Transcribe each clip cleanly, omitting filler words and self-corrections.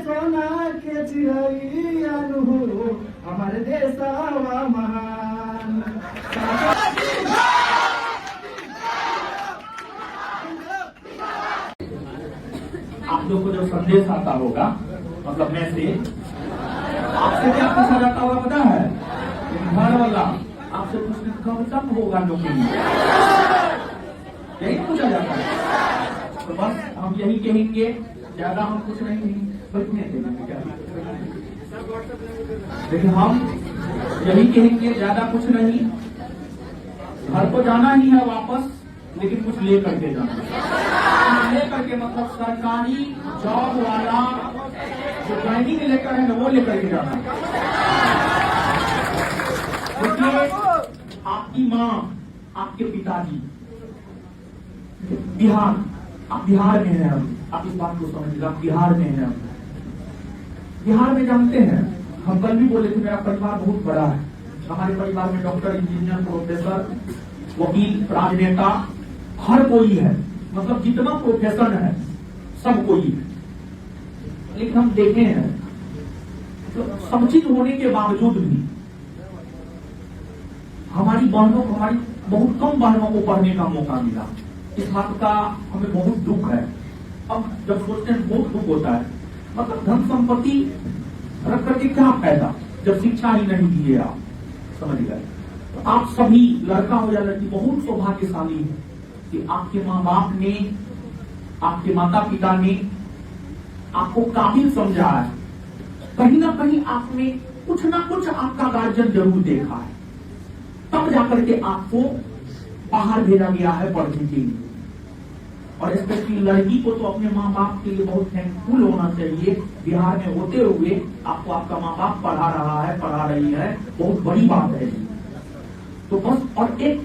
सोना के चिड़ैया हमारे देशवा महान। आप लोग को जो संदेश आता होगा, मतलब मैसेज, आपसे क्या पूछा जाता होगा पता है? घर वाला आपसे पूछने कब तक होगा नौकरी, यही पूछा जाता है। तो बस हम यही कहेंगे, ज्यादा हम कुछ नहीं लेकिन हम यही कहेंगे, ज्यादा कुछ नहीं। घर को जाना ही है वापस, लेकिन कुछ ले करके जाना। ले करके मतलब सरकारी जॉब वाला जो ट्रेनिंग लेकर है ना, वो लेकर के जाना। देखिए, आपकी माँ, आपके पिताजी बिहार, आप बिहार में हैं, आप इस बात को समझिएगा, बिहार में हैं। बिहार में जानते हैं, हम कल भी बोले थे मेरा परिवार बहुत बड़ा है। हमारे परिवार में डॉक्टर, इंजीनियर, प्रोफेसर, वकील, राजनेता, हर कोई है। मतलब जितना प्रोफेशन है सब कोई है। लेकिन हम देखे हैं तो सब चीज होने के बावजूद भी हमारी बहनों को, हमारी बहुत कम बहनों को पढ़ने का मौका मिला। इस बात का हमें बहुत दुख है। अब जब सोचते हैं बहुत दुख होता है, मतलब धन संपत्ति रख करके क्या फायदा जब शिक्षा ही नहीं दिए आप, समझ गए? तो आप सभी, लड़का हो या लड़की, बहुत सौभाग्यशाली है कि आपके माँ बाप ने, आपके माता पिता ने आपको काबिल समझा है। कहीं ना कहीं आपने कुछ ना कुछ आपका गार्जियन जरूर देखा है, तब जाकर के आपको बाहर भेजा गया है पढ़ने के लिए। और स्पेशली लड़की को तो अपने माँ बाप के लिए बहुत थैंकफुल होना चाहिए। बिहार में होते हुए आपको आपका माँ बाप पढ़ा रहा है, पढ़ा रही है, बहुत बड़ी बात है। तो बस, और एक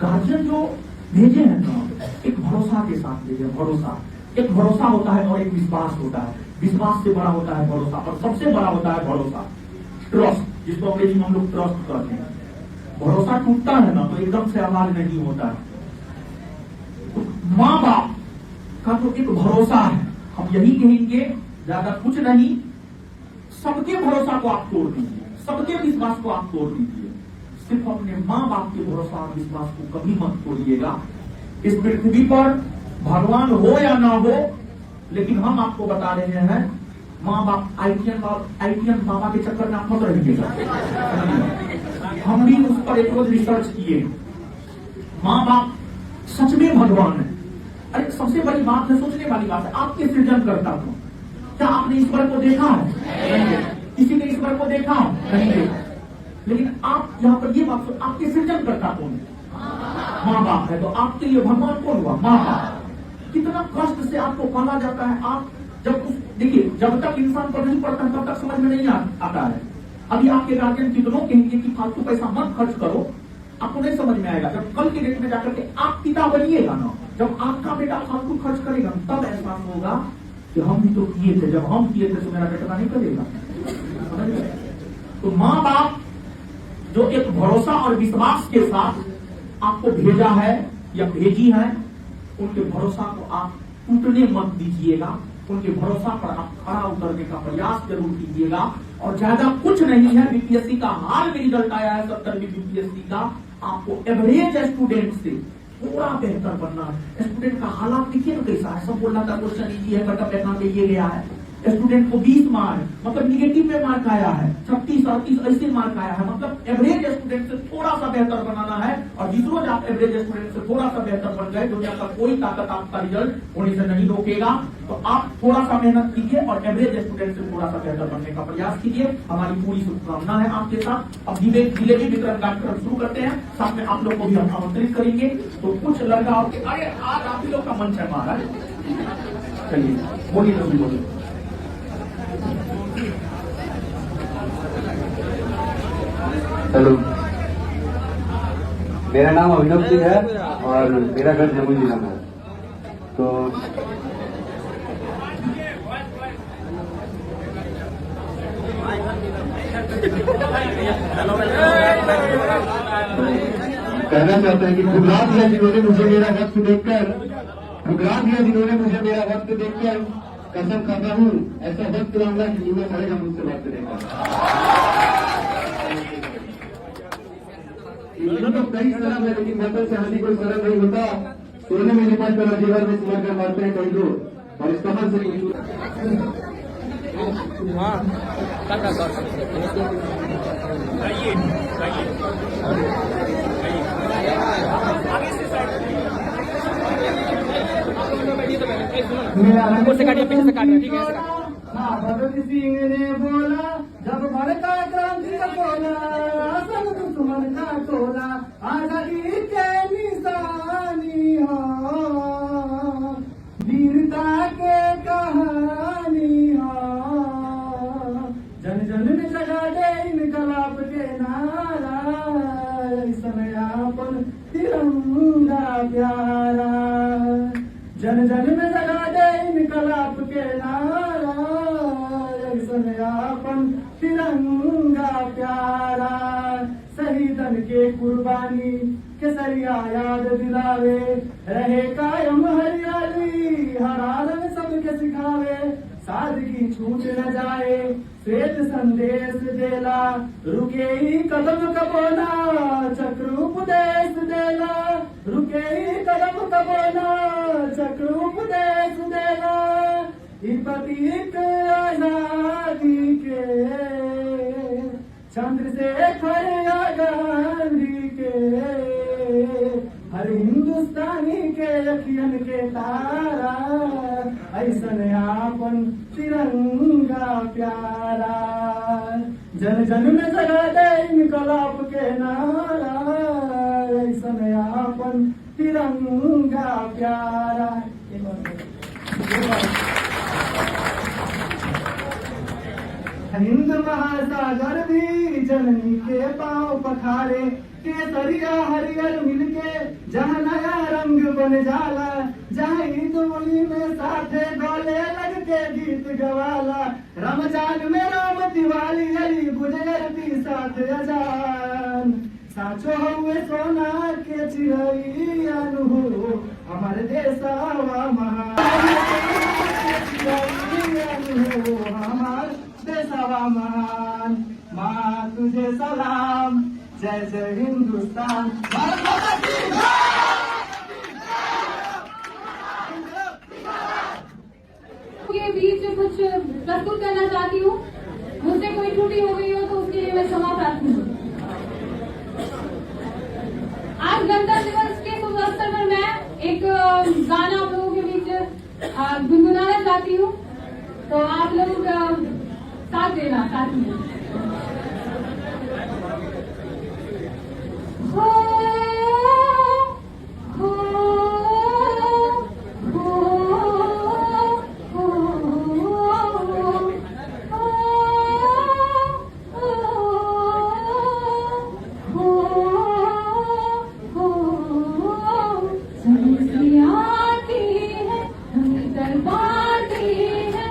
गार्जियन जो भेजे हैं ना, एक भरोसा के साथ भेजे। भरोसा, एक भरोसा होता है और एक विश्वास होता है। विश्वास से बड़ा होता है भरोसा, और सबसे बड़ा होता है भरोसा, ट्रस्ट, जिसको अंग्रेजी में हम लोग ट्रस्ट कहते हैं। भरोसा टूटता है ना तो एकदम से आवाज नहीं होता है। तो माँ बाप का तो एक भरोसा है, हम यही कहेंगे, ज्यादा कुछ नहीं। सबके भरोसा को आप तोड़ दीजिए, सबके विश्वास को आप तोड़ दीजिए, सिर्फ अपने माँ बाप के भरोसा और विश्वास को कभी मत तोड़िएगा। इस पृथ्वी पर भगवान हो या ना हो, लेकिन हम आपको बता रहे हैं, माँ बाप आईटीएन बाबा के चक्कर में आप मत रहिएगा। हम भी उस पर एक रोज रिसर्च किए। माँ बाप सच में भगवान है। अरे सबसे बड़ी बात है, सोचने वाली बात है, आपके सृजन करता था। क्या आपने ईश्वर को देखा है? किसी ने ईश्वर को देखा नहीं। लेकिन आप यहाँ पर ये बात, आपके सृजन करता कौन है? माँ बाप है। तो आपके लिए भगवान कौन हुआ? माँ बाप। कितना कष्ट से आपको पाला जाता है। आप जब उस, देखिए, जब तक इंसान पर नहीं पड़ता है तब तक समझ में नहीं आता है। अभी आपके गार्जियन कितनों कहेंगे कि फालतू पैसा मत खर्च करो, आपको नहीं समझ में आएगा। जब कल के डेट में जाकर के आप पिता बनिएगा ना, जब आपका बेटा फालतू खर्च करेगा तब एहसास होगा कि हम भी तो किए थे, जब हम किए थे तो मेरा बेटा नहीं करेगा। तो माँ बाप जो एक भरोसा और विश्वास के साथ आपको भेजा है या भेजी है, उनके भरोसा को आप टूटने मत दीजिएगा। उनके भरोसा पर आप खड़ा उतरने का प्रयास जरूर कीजिएगा। और ज्यादा कुछ नहीं है, बीपीएससी का हाल में रिजल्ट आया है 70वीं बीपीएससी का। आपको एवरेज स्टूडेंट से थोड़ा बेहतर बनना है। स्टूडेंट का हालात देखिए ना कैसा है, सब बोल रहा था क्वेश्चन इजी है, कटअप एग्जाम में ये गया है। स्टूडेंट को 20 मार्क, मतलब निगेटिव में मार्क आया है, 36, 38 ऐसे मार्क आया है। मतलब एवरेज स्टूडेंट से थोड़ा सा बेहतर बनाना है। और जिस रोज आप एवरेज स्टूडेंट से थोड़ा सा बेहतर बन गए, दुनिया का कोई ताकत आपका रिजल्ट होने से नहीं रोकेगा। तो आप थोड़ा सा मेहनत कीजिए और एवरेज स्टूडेंट से थोड़ा सा बेहतर बनने का प्रयास कीजिए। हमारी पूरी शुभकामना है आपके साथ। अब जिलेबी वितरण कार्यक्रम शुरू करते हैं, साथ में आप लोग को भी हम आमंत्रित करेंगे। तो कुछ लड़का, अरे आज आप ही लोग का मंच है महाराज, चलिए बोलिए, बोलिए। हेलो, मेरा नाम अभिनव सिंह है और मेरा घर जमुई जिला में है। तो कहना चाहते हैं कि ठुकरा दिया जिन्होंने मुझे मेरा वक्त देखकर, ठुकरा दिया जिन्होंने मुझे मेरा वक्त देखकर, कसम खाता हूँ ऐसा वक्त लाऊंगा कि जीना पड़ेगा मुझसे बात करने का। ये तो कई शर्म है, लेकिन वतन से हानि कोई शर्म नहीं होता। सोने में लिपट कर जीवन में सिला कर मारते हैं कई लोग, और इस कमल से कुछ से काटिए, पीछे से काटिए, ठीक है। हाँ, भगत सिंह ने बोला जब भड़का क्रांति का बोला, सब दुश्मन का टोला, आजादी के निशानी हो, वीरता के कहानी हो, जन जन में जगा दे इनकलाब के नारा, समयापन तिरंगा प्यारा, जन जन में जगा दे इनकलाब के नारा, समयापन तिरंगा प्यारा, शहीदन के कुर्बानी केसरिया याद दिलावे, रहे कायम हरियाली हरा रंग सबके सिखावे, सादगी छूट न जाए श्वेत संदेश देला, रुके ही कदम कबोना चक्र उपदेश देला, रुके ही कदम कबोना चक्र उपदेश देला, प्रतीक आजादी के चंद्रशेखर गांधी के, हर हिंदुस्तानी के अखियन के तारा, ऐसन आपन तिरंगा प्यारा, जन जन में जगा दे इनकलाब के नारा, ऐसन आपन तिरंगा प्यारा। हिंद महासागर भी जननी के पांव पखारे, केसरिया हरियर मिलके जहाँ नया रंग बन जाला, जहाँ ईद उनी में साथे गले लग के गीत गवाला, रमजान में राम दिवाली अली गुजरती साथ अजान, साचो हुए सोना के चिड़ैन हो हमारे देशवा महान, हमार देशवा महान, माँ तुझे सलाम, जय जय हिंदुस्तान। के बीच कुछ प्रस्तुत करना चाहती हूँ, मुझसे कोई त्रुटि हो गई हो तो उसके लिए मैं क्षमा प्रार्थी हूँ। आज गणतंत्र दिवस के शुभ अवसर पर मैं एक गाना आप लोगों के बीच गुनगुनाना चाहती हूँ, तो आप लोग साथ देना साथ में। दरबार है,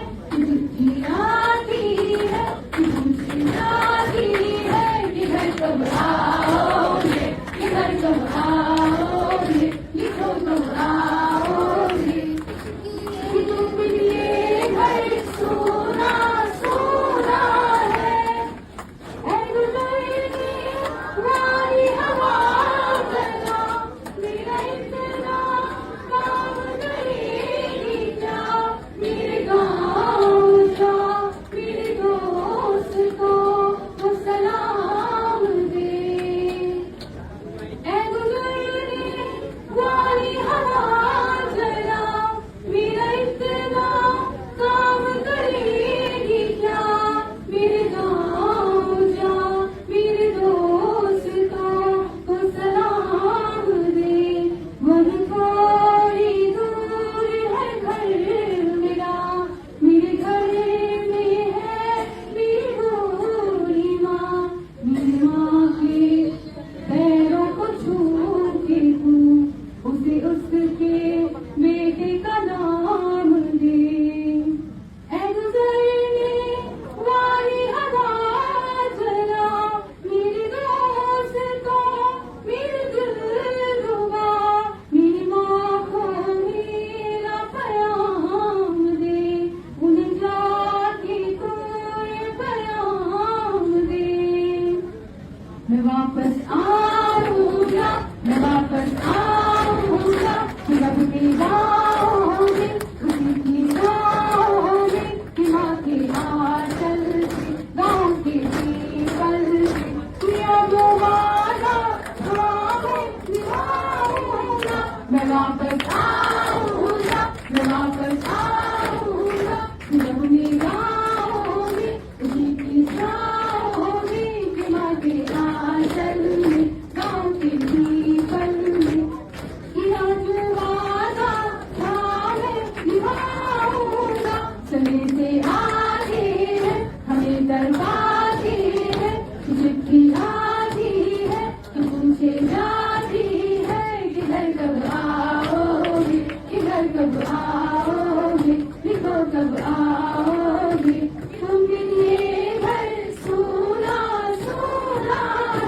जाती है कि घर कब आओगे, कि घर कब आओगे, लिखो कब आओगे, तुमके लिए घर सोना सोना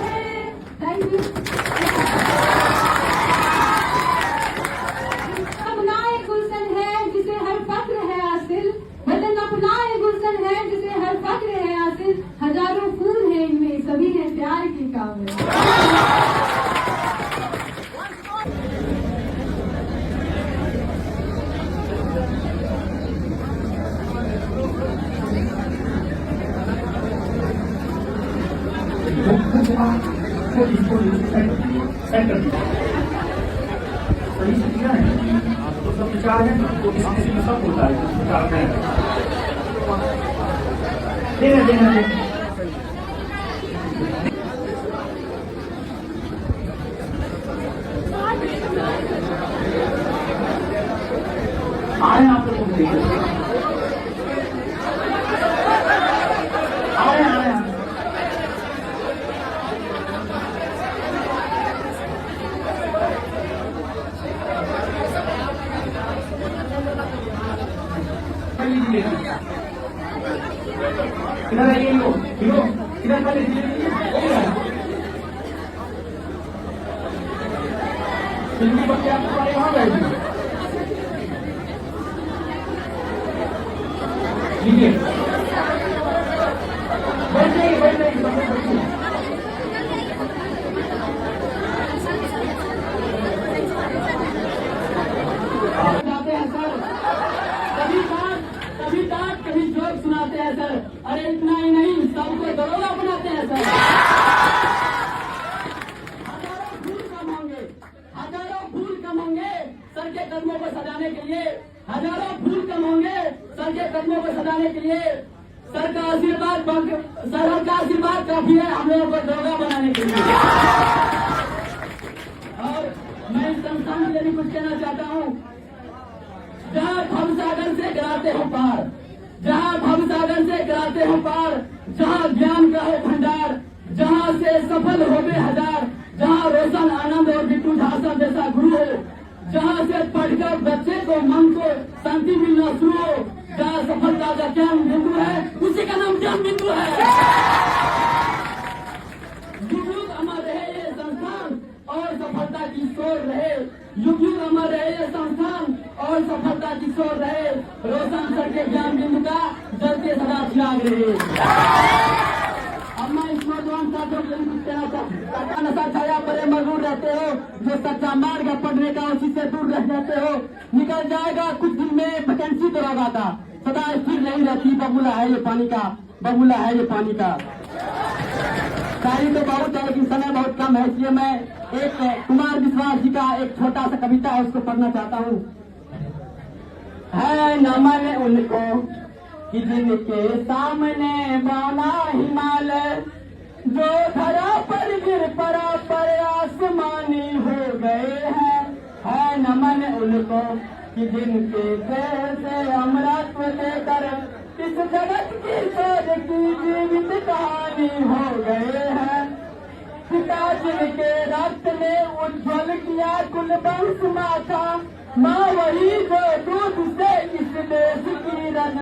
है। Thank you. अपना एक गुलशन है जिसे हर फक्र है हासिल, वतन अपना एक गुलशन है जिसे हर फक्र है हासिल, हजारों फूल हैं इनमें सभी हैं प्यार के काबिल। तो इसको सेट कर दिया सही से किया है तो सब विचार है तो किसी में सब होता है विचार है देना देना देना आए आप लोग देखिए आए आए इधर आइए लो इधर पहले फिल्मी बच्चे आपके बारे वहां गए लीजिए बैठ जाइए सुनाते हैं सर, कभी जोक सुनाते हैं सर। अरे इतना ही नहीं, सबको दरोगा बनाते हैं सर। हजारों फूल कम होंगे सर के कदमों को सजाने के लिए, हजारों फूल कम होंगे सर के कदमों को सजाने के लिए। सर का आशीर्वाद काफी है हम लोगों को दरोगा बनाने के लिए। और मैं इस संस्थान के लिए भी कुछ कहना चाहता हूँ। जहाँ भवसागर से गिराते हो पार, जहाँ भवसागर से गिराते हो पार, जहाँ ज्ञान का हो भंडार, जहाँ से सफल हो गए हजार, जहाँ रोशन आनंद और बिट्टू झांसा जैसा गुरु हो, जहाँ से पढ़कर बच्चे को मन को शांति मिलना शुरू हो, जहाँ सफलता का ज्ञान बिंदु है उसी का नाम ज्ञान बिंदु है। युग युग अमर रहे ये संस्थान और सफलता की शोर रहे, युग युग अमर रहे ये संस्थान और सफलता की शोर रहे, रोशन सर के ज्ञान बिंदु का जलते सदा चिराग रहे। अब मैं इस नौजवान छात्रों के लिए कुछ कहना चाहता हूं। नशा छाया परे मजबूर रहते हो, जो सच्चा मार्ग है पढ़ने का उसी से दूर रह जाते हो। निकल जाएगा कुछ दिन में वैकेंसी तो लगा था, सदा स्थिर नहीं रहती, बबूला है ये पानी का, बबूला है ये पानी का। शायरी तो बहुत है लेकिन समय बहुत कम है, इसलिए मैं एक कुमार विश्वास जी का एक छोटा सा कविता है उसको पढ़ना चाहता हूँ। है नमन उनको कि जिनके सामने बना हिमालय, जो धरा पर गिर पड़ा पर आसमानी हो गए हैं। है नमन उनको कि जिनके देह से अमृत लेकर इस जगत की सोच की जीवित कहानी हो गए हैं। पिता जिनके रक्त ने उज्ज्वल किया कुल वंश माथा, माँ वही जो दूध से इस देश की रन